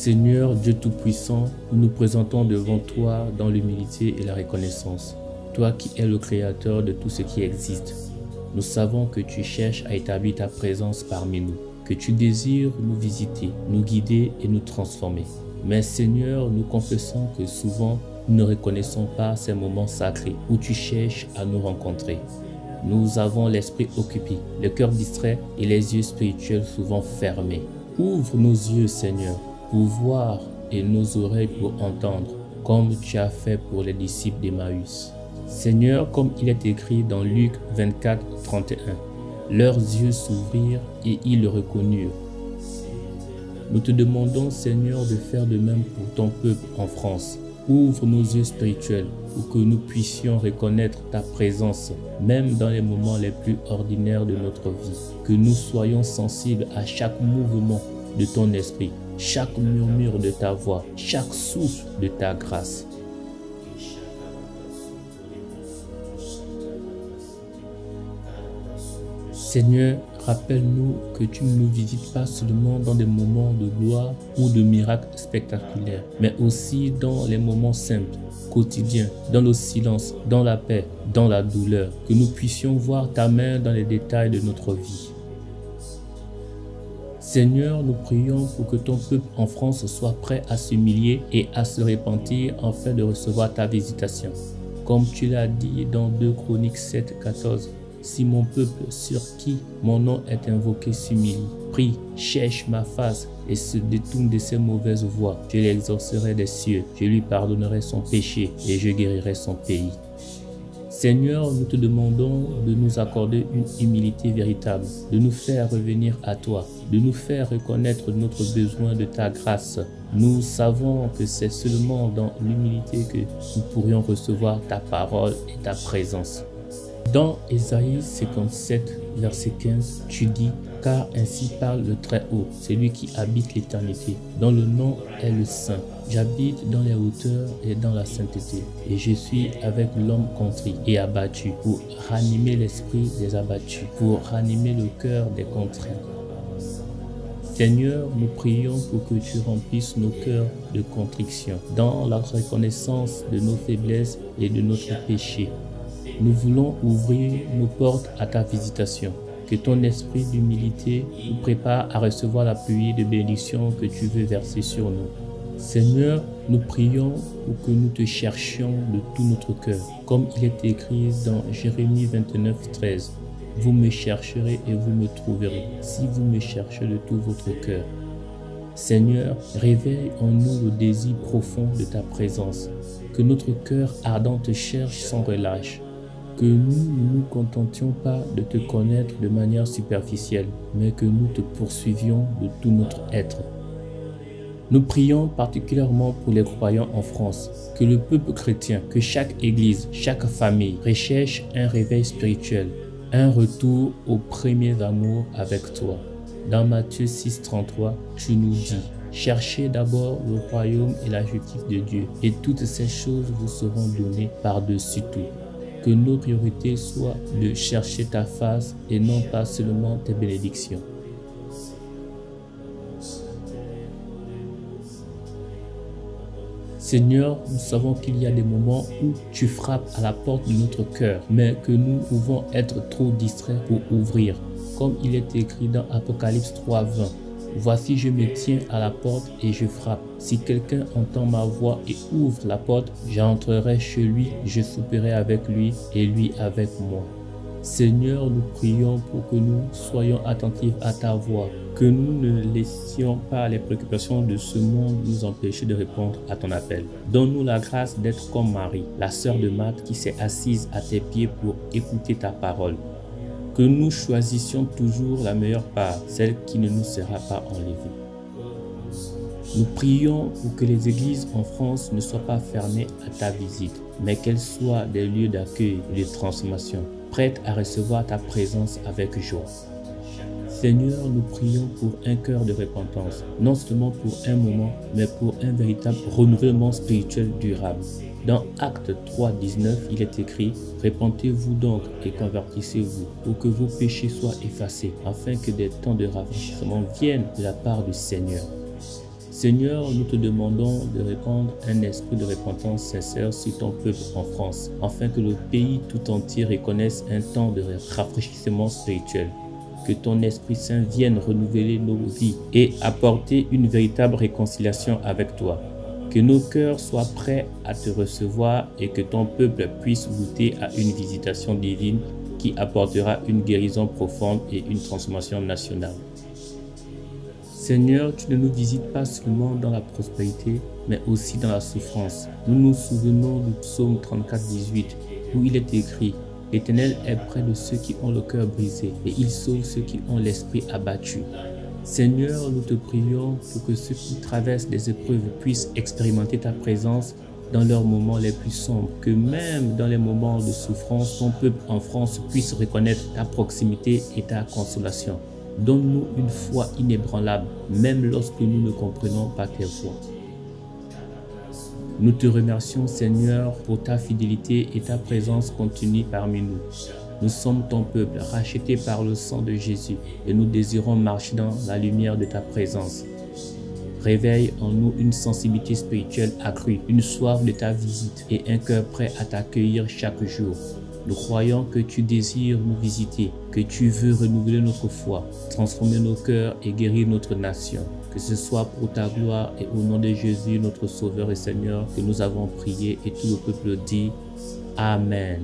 Seigneur Dieu Tout-Puissant, nous nous présentons devant toi dans l'humilité et la reconnaissance. Toi qui es le créateur de tout ce qui existe. Nous savons que tu cherches à établir ta présence parmi nous, que tu désires nous visiter, nous guider et nous transformer. Mais Seigneur, nous confessons que souvent, nous ne reconnaissons pas ces moments sacrés où tu cherches à nous rencontrer. Nous avons l'esprit occupé, le cœur distrait et les yeux spirituels souvent fermés. Ouvre nos yeux, Seigneur, pour voir et nos oreilles pour entendre, comme tu as fait pour les disciples d'Emmaüs. Seigneur, comme il est écrit dans Luc 24, 31, leurs yeux s'ouvrirent et ils le reconnurent. Nous te demandons, Seigneur, de faire de même pour ton peuple en France. Ouvre nos yeux spirituels pour que nous puissions reconnaître ta présence, même dans les moments les plus ordinaires de notre vie. Que nous soyons sensibles à chaque mouvement de ton esprit, chaque murmure de ta voix, chaque souffle de ta grâce. Seigneur, rappelle-nous que tu ne nous visites pas seulement dans des moments de gloire ou de miracles spectaculaires, mais aussi dans les moments simples, quotidiens, dans le silence, dans la paix, dans la douleur, que nous puissions voir ta main dans les détails de notre vie. Seigneur, nous prions pour que ton peuple en France soit prêt à s'humilier et à se repentir afin de recevoir ta visitation. Comme tu l'as dit dans 2 Chroniques 7, 14. Si mon peuple sur qui mon nom est invoqué s'humilie, prie, cherche ma face et se détourne de ses mauvaises voies, je l'exaucerai des cieux, je lui pardonnerai son péché et je guérirai son pays. Seigneur, nous te demandons de nous accorder une humilité véritable, de nous faire revenir à toi, de nous faire reconnaître notre besoin de ta grâce. Nous savons que c'est seulement dans l'humilité que nous pourrions recevoir ta parole et ta présence. Dans Ésaïe 57, verset 15, tu dis « Car ainsi parle le Très-Haut, celui qui habite l'éternité, dont le nom est le Saint. J'habite dans les hauteurs et dans la sainteté, et je suis avec l'homme contrit et abattu, pour ranimer l'esprit des abattus, pour ranimer le cœur des contrits. » Seigneur, nous prions pour que tu remplisses nos cœurs de contriction, dans la reconnaissance de nos faiblesses et de notre péché. Nous voulons ouvrir nos portes à ta visitation. Que ton esprit d'humilité nous prépare à recevoir la pluie de bénédiction que tu veux verser sur nous. Seigneur, nous prions pour que nous te cherchions de tout notre cœur, comme il est écrit dans Jérémie 29, 13. Vous me chercherez et vous me trouverez, si vous me cherchez de tout votre cœur. Seigneur, réveille en nous le désir profond de ta présence. Que notre cœur ardent te cherche sans relâche. Que nous ne nous contentions pas de te connaître de manière superficielle, mais que nous te poursuivions de tout notre être. Nous prions particulièrement pour les croyants en France, que le peuple chrétien, que chaque église, chaque famille recherche un réveil spirituel, un retour aux premiers amours avec toi. Dans Matthieu 6, 33, tu nous dis « Cherchez d'abord le royaume et la justice de Dieu, et toutes ces choses vous seront données par-dessus tout. » Que nos priorités soient de chercher ta face et non pas seulement tes bénédictions. Seigneur, nous savons qu'il y a des moments où tu frappes à la porte de notre cœur, mais que nous pouvons être trop distraits pour ouvrir. Comme il est écrit dans Apocalypse 3, 20. Voici, je me tiens à la porte et je frappe. Si quelqu'un entend ma voix et ouvre la porte, j'entrerai chez lui, je souperai avec lui et lui avec moi. Seigneur, nous prions pour que nous soyons attentifs à ta voix, que nous ne laissions pas les préoccupations de ce monde nous empêcher de répondre à ton appel. Donne-nous la grâce d'être comme Marie, la sœur de Marthe qui s'est assise à tes pieds pour écouter ta parole. Que nous choisissions toujours la meilleure part, celle qui ne nous sera pas enlevée. Nous prions pour que les églises en France ne soient pas fermées à ta visite, mais qu'elles soient des lieux d'accueil et de transformation, prêtes à recevoir ta présence avec joie. Seigneur, nous prions pour un cœur de repentance, non seulement pour un moment, mais pour un véritable renouvellement spirituel durable. Dans Actes 3, 19, il est écrit « Repentez-vous donc et convertissez-vous pour que vos péchés soient effacés, afin que des temps de rafraîchissement viennent de la part du Seigneur. » Seigneur, nous te demandons de répandre un esprit de repentance sincère sur ton peuple en France, afin que le pays tout entier reconnaisse un temps de rafraîchissement spirituel. Que ton Esprit Saint vienne renouveler nos vies et apporter une véritable réconciliation avec toi. Que nos cœurs soient prêts à te recevoir et que ton peuple puisse goûter à une visitation divine qui apportera une guérison profonde et une transformation nationale. Seigneur, tu ne nous visites pas seulement dans la prospérité, mais aussi dans la souffrance. Nous nous souvenons du psaume 34, 18, où il est écrit « L'Éternel est près de ceux qui ont le cœur brisé, et il sauve ceux qui ont l'esprit abattu. » Seigneur, nous te prions pour que ceux qui traversent des épreuves puissent expérimenter ta présence dans leurs moments les plus sombres, que même dans les moments de souffrance, ton peuple en France puisse reconnaître ta proximité et ta consolation. Donne-nous une foi inébranlable, même lorsque nous ne comprenons pas tes voies. Nous te remercions, Seigneur, pour ta fidélité et ta présence continue parmi nous. Nous sommes ton peuple, racheté par le sang de Jésus, et nous désirons marcher dans la lumière de ta présence. Réveille en nous une sensibilité spirituelle accrue, une soif de ta visite et un cœur prêt à t'accueillir chaque jour. Nous croyons que tu désires nous visiter, que tu veux renouveler notre foi, transformer nos cœurs et guérir notre nation. Que ce soit pour ta gloire et au nom de Jésus, notre Sauveur et Seigneur, que nous avons prié et tout le peuple dit Amen.